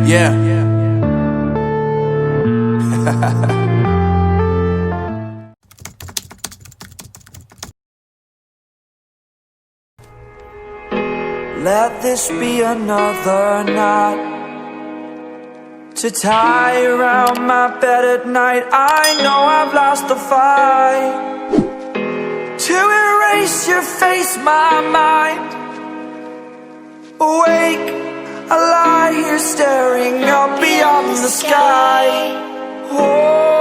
Yeah. Let this be another knot to tie around my bed at night. I know I've lost the fight to erase your face, my mind. Awake, I lie here staring up beyond the sky. Oh.